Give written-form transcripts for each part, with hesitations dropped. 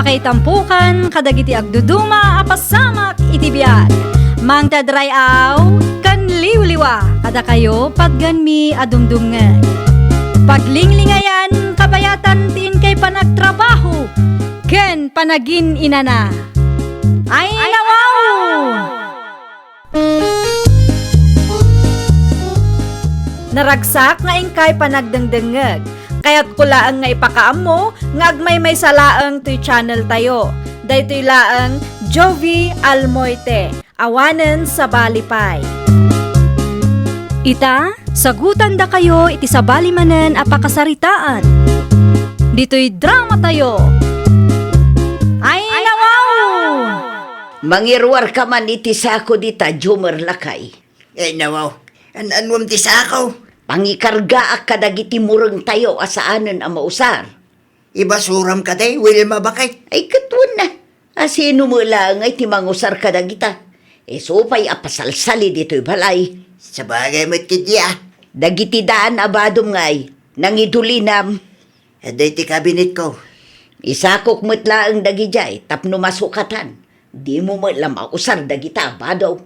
kay tampukan, kadagiti agduduma, apasamak itibiyag. Mang tadray aw, kan liwliwa, kada kayo padganmi adumdumngay. Paglinglingayan, kabayatan tin kay panagtrabaho, ken panagin inana. Ay nawaw! Naragsak nga ingkay panagdengdengeg. Kaya't kulaang nga ipakaam mo, nga agmay may salaang to'y channel tayo. Daytoy laang Jovi Almoite, awanen sa balipay. Ita, sagutan da kayo iti sa balimanen apakasaritaan. Dito'y drama tayo. Ay nawaw! Mangirwar ka man iti sako dita, Jumer Lakay. Nawaw, anwam ti sakaw. Pangikarga ak kadagiti mureng tayo asaanen ang mausar. Ibasuram ka day, Wilma bakay. Ay katwan na. Asino mo lang ay timangusar kadagita. Supay apasalsali dito'y balay. Sa bagay mo't kidya. Dagiti daan abadom ngay, nangidulinam. Aday ti kabinet ko. Isakok mo't laang dagijay, tapno masukatan. Di mo mo lang mausar dagita abadaw.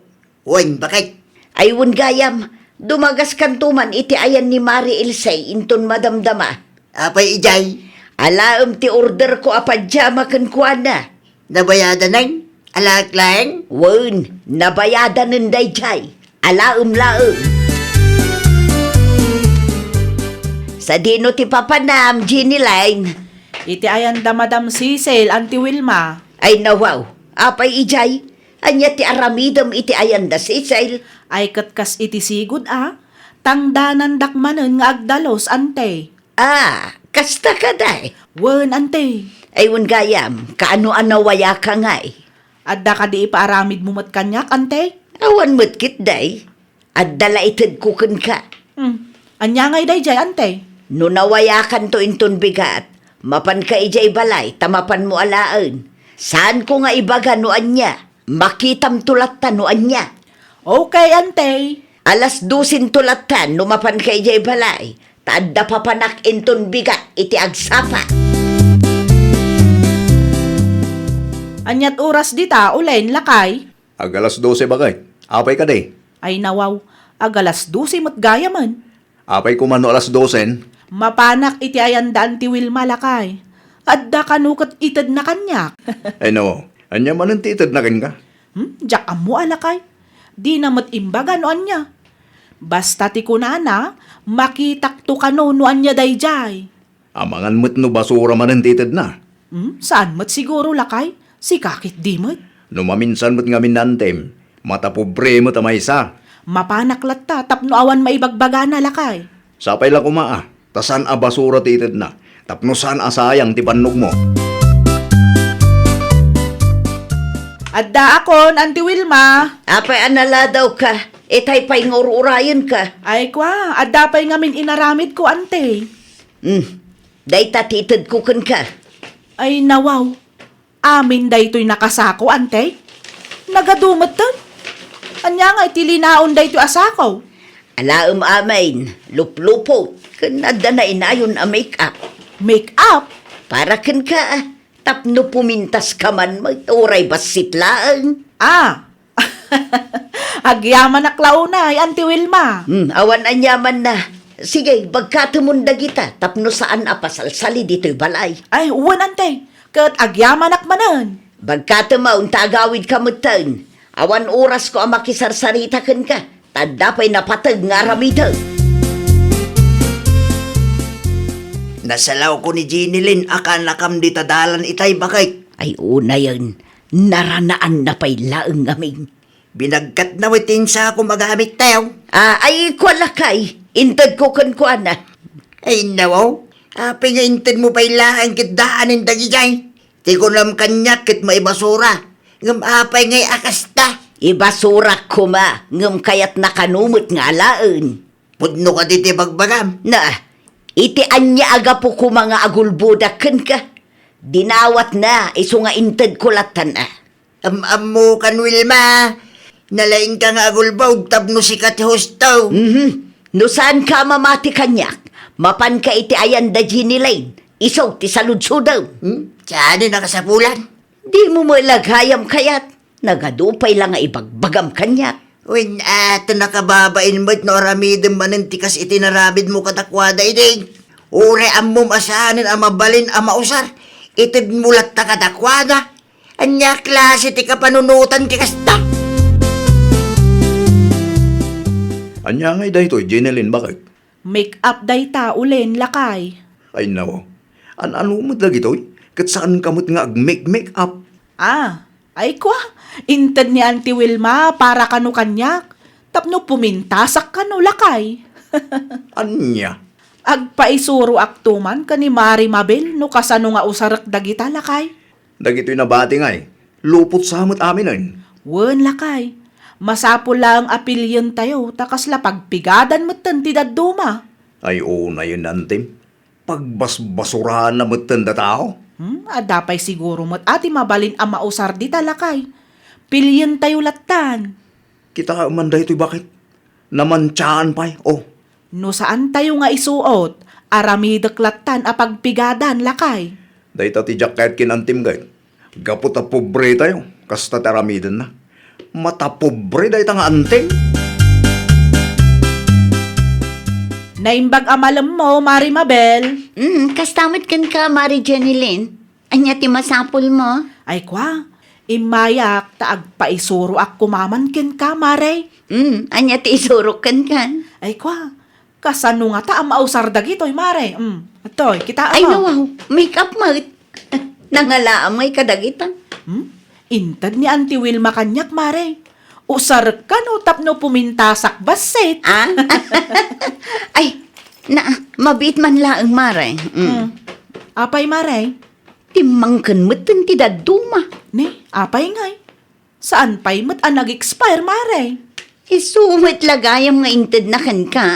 Wan bakay. Ayun gayam, dumagas kantuman iti ayan ni Mari Ilsay inton madamdama. Apay ijay. Alaam ti order ko apadyama kan kuana. Nabayada nang. Alak lang. Wen, nabayadan ng dayjay. Alaam laam. Sa dino ti papanam, Ginny Line. Iti ayan da Madam Cecil, Auntie Wilma. Ay nawaw, apay ijay. Anya ti aramidam iti ayan da Cecil. Ay katkas iti sigud Tangdanan dakmanen nga agdalos, ante. Kasta ka day. Wen, ante. Ayun gayam, kaano-ano waya ka ngay. Adda ka di ipaaramid mo mat kanyak, ante. Awan mo't kit day. At dala itid kukin ka. Anya ngay day jay, ante. No nawayakan to inton bigat, mapan ka ijay balay, tamapan mo alaan. Saan ko nga ibaga no anya? Makitam tulatan no anya. Okay, ante. Alas 12 tulatan, numapan ka ijay balay. Taadda papanak inton bigat, iti agsapa. Anyat oras dita, ulen, lakay. Agalas 12 bagay. Apay ka day. Ay nawaw, agalas 12 mat gaya man. Apay kumano alas 12. Mapanak iti ayan da Auntie Wilma, lakay. Adda kanukat itad na kanyak. Ay no, anya man ang titid na kin ka. Diyak mo alakay. Di na mat imbaga no anya. Basta ti kunana, makitak to kano no anya dayjay. Amangan mo't no basura man ang titid na. Saan mat siguro lakay? Si kakit di mat. No maminsan mo't nga minantem, matapobre mo tamaysa. Mapanaklat ta, tapno awan maibagbaga na lakay. Sapay lang kumaa, tasan a basura titid na. Tapno saan asayang ti pannog mo. Adda akon, Auntie Wilma. Apay anala daw ka, etay pa'y ngururayan ka. Ay kwa, adda pa'y ngamin inaramid ko, ante. Day tatitid kukin ka. Ay nawaw, amin daytoy nakasako, ante. Nagadumat tan. Anya nga itilinaon daytoy asako. Alaam amain, luplupo, kanada na inayon a make-up. Make up? Para kan ka, tapno pumintas ka man, magturay basitlaan. Agyaman na klaunay, Auntie Wilma. Awan anyaman na. Sige, bagkatumunda kita, tapno saan apasalsali dito'y balay. Ay, uwan, ante. Kat agyaman manan. Bagkatumaw, tagawid ka mutan. Awan oras ko ang makisarsarita kan ka. Tadapay napatag nga ramidag. Nasalaw ko ni Ginny Lynn, akan nakam di tadalan itay bakay. Ay una yan, naranaan na pa'y laang aming. Binagkat na witin sa ako magamit tayo. Ay kwalakay, intad ko kan na. Ay nawaw, api nga intid mo pa'y laang kitdaanin dagijay. Di ko nam kanyak kit maibasura. Ngam apay ngay akasta. Ibasurak ko ma, ngam kayat nakanumot nga laan. Pudno ka diti bagbagam. Iti anya aga po ko mga agulbudakan ka. Dinawat na, iso nga intad ko latan Am-am kan Wilma. Nalaing ka nga agulbaw, tapno sikat hostaw. No saan ka mamati kanyak? Mapan ka iti ayan da Ginny Lane. Isaw ti saludso daw. Saan nakasapulan? Di mo malaghayam kayat. Nagadupay lang nga ibagbagam kanyak. Uy, ato nakababain mo't no aramidin manin tikas itinarabid mo katakwada iding. Ure ang mumasahanin ang mabalin ang mausar. Itid mulat ta katakwada. Anya klase ti kapanunutan ti kasta. Anya ngay daytoy, Jeneline, bakit? Make up day ta ulen lakay. Ay nawo. Ano mo lagi toy? Kat saan kamot nga ag-make up? Ay kwa. Inted ni Auntie Wilma para kanu kanyak. Tapno pumintasak kanu lakay. Anya? Agpaisuro aktuman ka ni Mari Mabel no kasano nga usarak dagita lakay. Dagito'y nabati ngay. Lupot sa hamot amin ay. Wen lakay. Masapol lang apilyon tayo takas la pagpigadan mo ti daduma. Ay una yun nantim. Pagbasbasurahan na matanda tao. Adapay siguro mo't ati mabalin ang mausar di talakay. Pilyon tayo latan. Kita ka man daytoy, bakit? Namantsaan pa'y. Oh, No saan tayo nga isuot, aramidak latan a pagpigadan lakay. dayta ti jacket kinantim gayt. Gapot a pobre tayo. Kasta taramidan na. Mata pobre dayta nga anting. Naimbag amalam mo, Mari Mabel. Kastamit kan ka, Mari Jeneline. Anya ti masapol mo? Ay kwa, imayak taagpaisuro ak kumaman ken ka, Mare. Anya ti isurok kan. Ay kwa, kasano nga ta ang mausar dagitoy, Mare. Atoy, kita Ay ama. nawaw, make up mo. Nangalaam ay kadagitan. Intad ni Auntie Wilma kanyak, Mare. Usar ka no tapno pumintasak basit. Ay, mabit man laang Mare. Apay, Mare? Timangkan mo ti daduma. Ni, apay ngay. Saan pa'y mat ang nag-expire, Mare? Isumit lagayam nga inted na kan ka.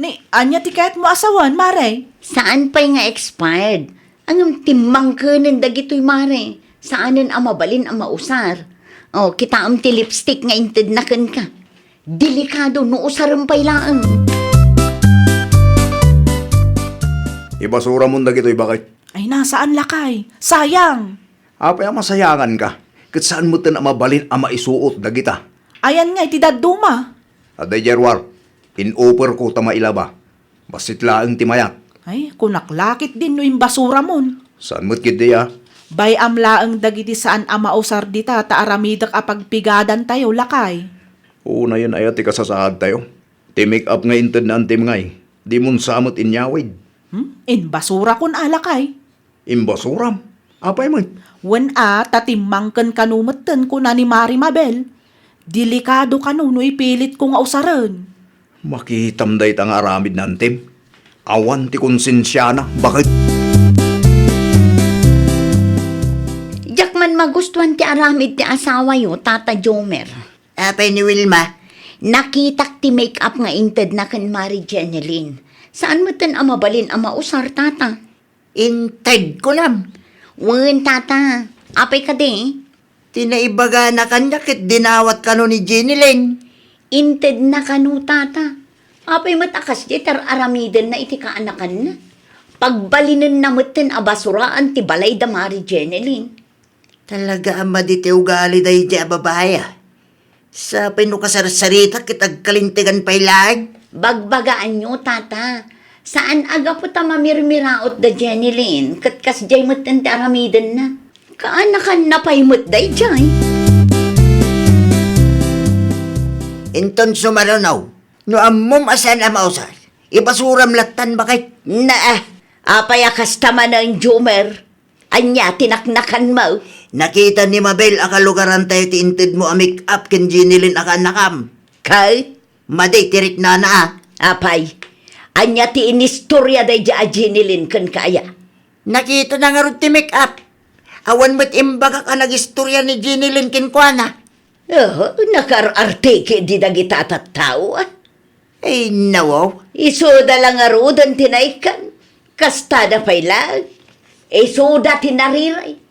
Ni, anya tiket mo asawan, Mare? Saan pa'y nga expired? Ang timangkanan dagito'y Mare. Saanan ang mabalin ang mausar. Oh, kita am ti lipstick nga inted na kan ka. Delikado no usaram pa'y laang. Ibasura mo dagitoy, bakit? Ay, nasaan lakay? Sayang! Apay ang masayangan ka. Kat saan mo tan mabalin ang maisuot dagita. Ayan nga, itidaduma. Aday Jerwar, in-offer ko ta mailaba. Basit laang timayat. Ay, kunaklakit din no yung basura mon. Saan mo't kiti ah? Bay amlaang dagiti saan ama usar dita ta aramidak a pagpigadan tayo lakay. Una yun ay ati kasasahad tayo. Ti make up nga inted na antim ngay. Di mon samot inyawid. In basura kun alakay. Imbasuram. Apay mo? Wen tatimangken kanumetten ko na ni Mari Mabel. Delikado kanu no ipilit ko nga usaran. Makitam day tang aramid na antim. Awan ti konsensya na. Bakit? Diyak man magustuhan ti aramid ti asawa yo, Tata Jomer. Apay ni Wilma. Nakitak ti make-up nga inted na kan Mari Jeneline. Saan mo tan ang mabalin ang mausar, Tata? Inted ko lang. Wen, Tata. Apay ka di? Tinaibaga na kanya kit dinawat ka no ni Jeneline. Inted na kanu, Tata. Apay matakas di tar aramiden na iti kaanakan na. Pagbalinan na mutin abasuraan ti balay da Mari Jeneline. Talaga ang maditi ugali day di ababaya. Sa pinukasarsarita kitag kalintigan pa'y lag. Bagbagaan nyo, Tata. Saan aga po ta mamirmiraot da Jeneline? Katkas jay mutin ti aramiden na. Kaanakan na pa'y mut day jay. Inton sumarunaw. No ammom asan ang mausar. Ibasuram latan bakit? Apay akas tama na ang Jomer. Anya, tinaknakan mo. Nakita ni Mabel akalugaran tayo ti inted mo a make-up ken Jeneline akanakam. Kay? Maday tirik na na. Apay. Anya ti inistorya day ja Jeneline kan kaya. Nakita na nga ron ti make-up. Awan mo't imbaga ka nag-istorya ni Jeneline kinkwana. Nakararte di dagita tattao. Ay, nawaw. Isoda lang nga rodan tinaikan. Kastada pa'y lag. Isoda tinariray.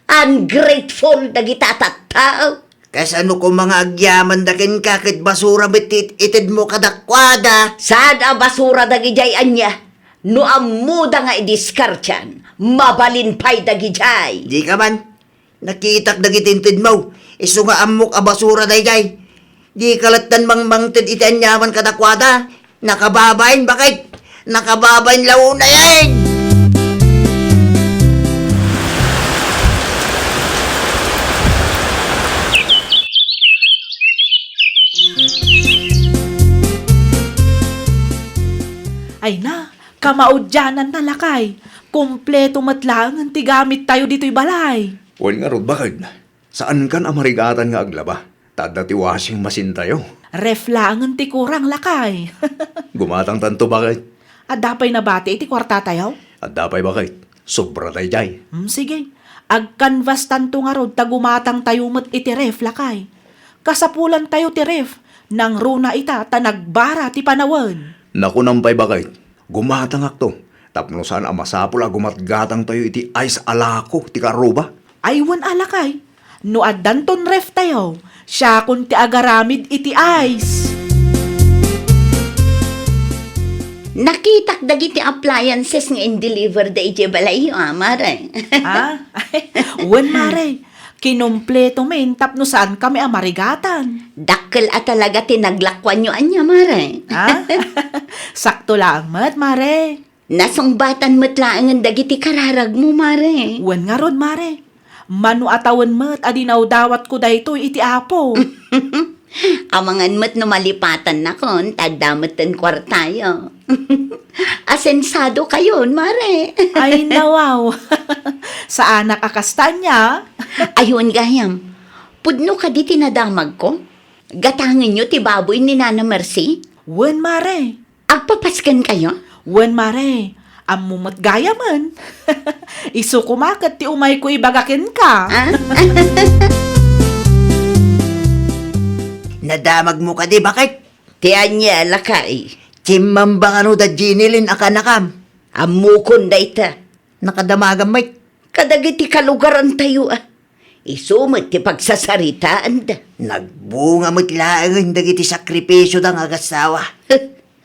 Ungrateful dagita tattao. Kasano ko mga agyaman dakin kakit basura bitit itid mo kadakwada. Sada basura dagijay anya. No amuda nga idiskartyan, mabalin pa'y dagijay. Di ka man. Nakitak dagitintid mo. Iso nga amok a basura dayjay. Di kalatan mangmangtid itanyaman kadakwada. Nakababain bakit? Nakababain launa yan. Ay na, kamaudyanan na lakay. Kompleto matlang ang tigamit tayo dito'y balay. Wan nga rod bakit? Saan kan amarigatan nga aglaba? Tadati washing machine tayo. Ref lang ang tikurang lakay. Gumatang tanto bakit? At dapay na bati iti kwarta tayo? At dapay bakit? Sobra tayo jay. Sige, ag-canvas tanto nga rod tagumatang tayo mat iti ref lakay. Kasapulan tayo ti ref, nang runa ita tanagbara ti panawan. Naku nampay bakit? Gumatang akto. Tapno saan amasapul gumatgatang tayo iti ice alako ti karuba. Aywan alakay, no addanton ref tayo, siya kun ti agaramid iti ice. Nakitak dagiti appliances nga in-deliver da iti balayo, mare. Ha? Wen mare, kinumpleto men tapno saan kami amarigatan. Dakkel at talaga tinaglakwan nyo anya, mare. Ha? Sakto lang mat mare. Nasungbatan matlaangan dagiti kararag mo, mare. Wen nga ron mare. Manu atawan mat adinaw dawat ko daytoy iti apo. Amangan mat no malipatan na kon, tagdamatan kwartayo. Asensado kayon, mare. Ay nawaw. Sa anak akastanya. Ayun, gayam. Pudno ka di tinadamag ko? Gatangin nyo ti baboy ni Nana Mercy? Wen mare. Agpapaskan kayo? Wen mare. Amumat gaya man. Isu kumakat ti umay ko ibagakin ka. Ah? Nadamag mo ka di bakit? Tianya lakay. Chimambang ano da ginilin akanakam. Amukon da ita. Nakadamagan may. Kadagiti kalugaran tayo Isumot ti pagsasaritaan da. Nagbunga mo't laang dagiti sakripisyo da nga agasawa.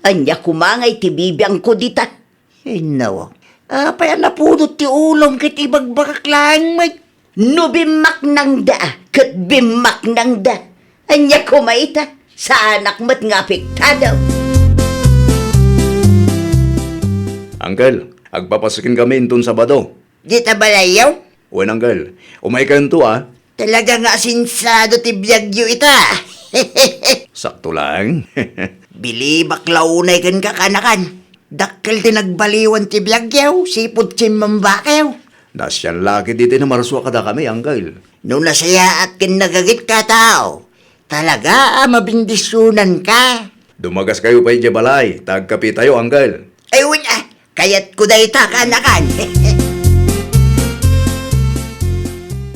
Anya kumangay ti bibiyang ko dita. Ay nawa. Apay napudot ti ulong kit ibagbakak lang may. No bimak nang da, kat bimak nang da. Anya kumaita, sa anak mo't nga apektado. Uncle, agpapasukin kami intun Sabado. Di ta balayaw? Wen uncle, umay ka nito Talaga nga asinsado ti biyagyo ita. Sakto lang. Bilibak launay kan kakanakan. Dakkel ti nagbaliwan ti biyagyaw, sipot chimmambakaw. Nasyan laki dito na maraswa kada kami, uncle. Nung nasaya at kinagagit ka tao, talaga mabindisunan ka. Dumagas kayo pa balay. Tagkapi tayo, uncle. Ayun kayat ko dahi ta kanakan.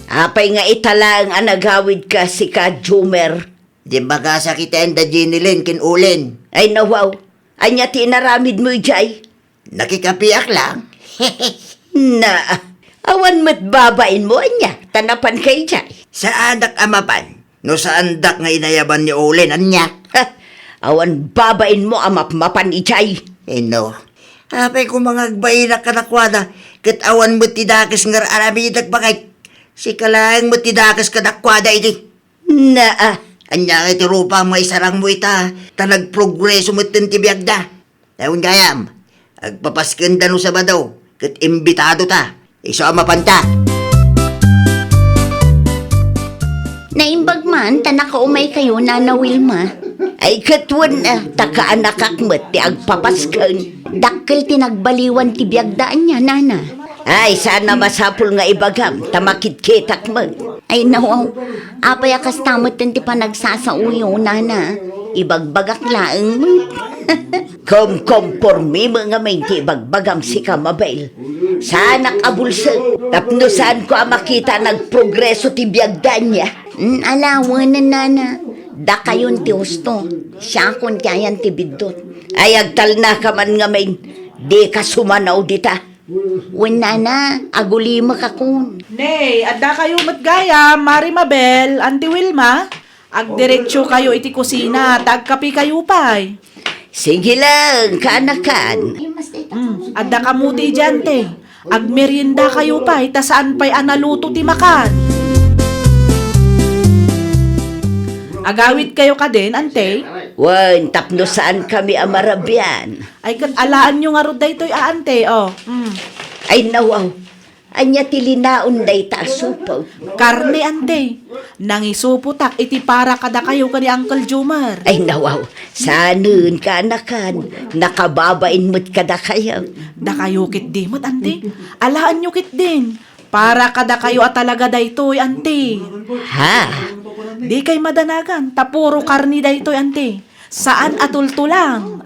Apay nga italang anagawid ka si ka Jumer. Di ba ka sakitain da ginilin kinulin? Ay nawaw, anya tinaramid mo jay. Nakikapiak lang. Na, awan mat babain mo anya, tanapan kay jay. Sa anak amapan, no sa andak nga inayaban ni Ulin, anya. Awan babain mo amap-mapan ijay. No. Apay ko mga agbayin na kadakwada, kat awan mo tidakas nga aramidag bakit. Si kalayang mo tidakas kadakwada iti. Na, Anya nga iti rupa mga isarang mo ita, tanag progreso mo tintibiyag da. Ewan gayam, agpapaskan da no Sabado, kat imbitado ta, iso amapanta. naimbag man, tanakaumay kayo, Nana Wilma. Ay katwan takaanakakmat ti agpapaskan. Dakkel tinagbaliwan ti biyagdaan niya, Nana. Ay, sana masapul nga ibagam, tamakit-kitak mo. Ay, nawaw, apay akas tamot ti panagsasauyo, Nana. Ibagbagak laang mo. Kompormi mo nga may ti ibagbagam si Kamabel. Sanak abulsa, tapno saan ko makita nagprogreso ti biyagdaan niya. Alawan na, Nana. Da kayon ti husto, siya kon kayan ti bidot. Ay, agtal na ka man nga may, di ka sumanaw dita. Wen nana, agulima ka kun. Nay, adda kayo matgaya, Mari Mabel, Auntie Wilma. Agdiretso kayo iti kusina, tagkapi kayo pay. Sige lang, kanakan. Adda kamuti dyan, te. Agmerienda kayo pa, ta saan pa'y analuto ti makan. Agawit kayo ka din, ante. Wan, tapno saan kami amarabyan. Ay, kat alaan nyo nga ro daytoy, ante, oh. Ay nawaw, anya tilinaon day ta supaw. Karne, ante. Nangisuputak, iti para kada kayo ka ni Uncle Jomar. Ay nawaw, sanun ka anakan, nakababain mo't kada kayo. Da kayo kit di mo't, ante. Alaan nyo kit din. Para kada kayo at talaga daytoy, ante. Ha? Di kay madanagan, tapuro karni daytoy, ante. Saan atultulang?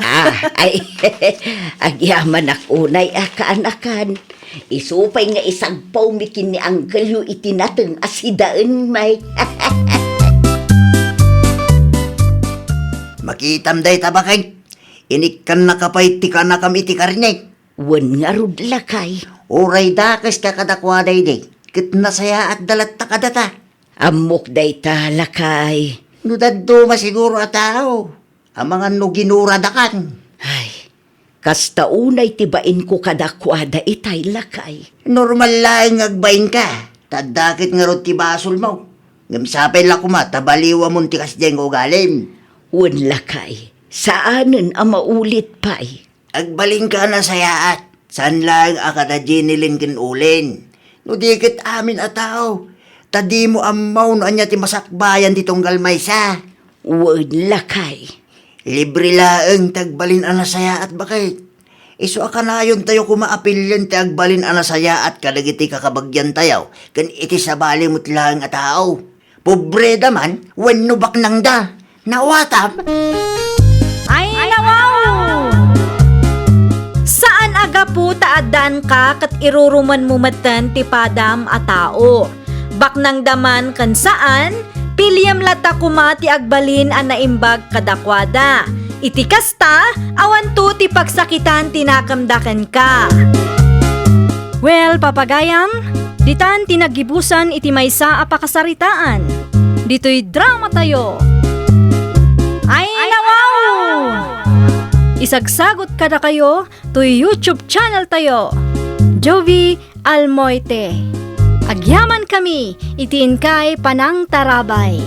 Ay, agyaman akunay akaanakan. Isupay nga isang paumikin ni Uncle yu itinateng asidaan may. Makitam day tabakay. Inikan na kapay tika na kami tikarnyay. Wan nga rud lakay. Uray dakas ka kadakwaday day. Kit nasaya at dalat takadata. Amok day ta lakay. Nudaddo masiguro at tao. Ang mga nuginuradakan. Ay, kasta unay tibain ko kadakwada itay lakay. Normal lang agbayin ka. Tadakit nga rod ti basol mo. Ngamsapay lakuma, tabaliwa mong tikas dyan ko galim. Wan lakay. Saanen ang maulit pa'y? Agbaling ka na sayaat. San lang akada jinilin kin ulin. No dikit amin at tao. Tadi mo amaw no anya ti masakbayan ditong galmaysa. Wan lakay. Libre laeng tagbalin anasaya at bakit? Iso akanayon tayo kumaapilyan ti agbalin anasaya at kadagiti kakabagyan tayo. Kan iti sabali mo't lang at tao. Pobre daman, wenno bak nang da. Nawatap. Ay, nawaw! Saan aga po taadaan ka kat iruruman mo matan ti padam a tao? Baknang daman kan saan? Pilyam lata kumati agbalin an naimbag kadakwada. Iti kasta, awan to ti pagsakitan tinakamdakan ka. Well, papagayam, ditan tinagibusan iti maysa a pakasaritaan. Dito'y drama tayo. Ay, nawaw! Isagsagot kada kayo to YouTube channel tayo. Jovi Almoite. Agyaman kami, itiin kay Panang Tarabay.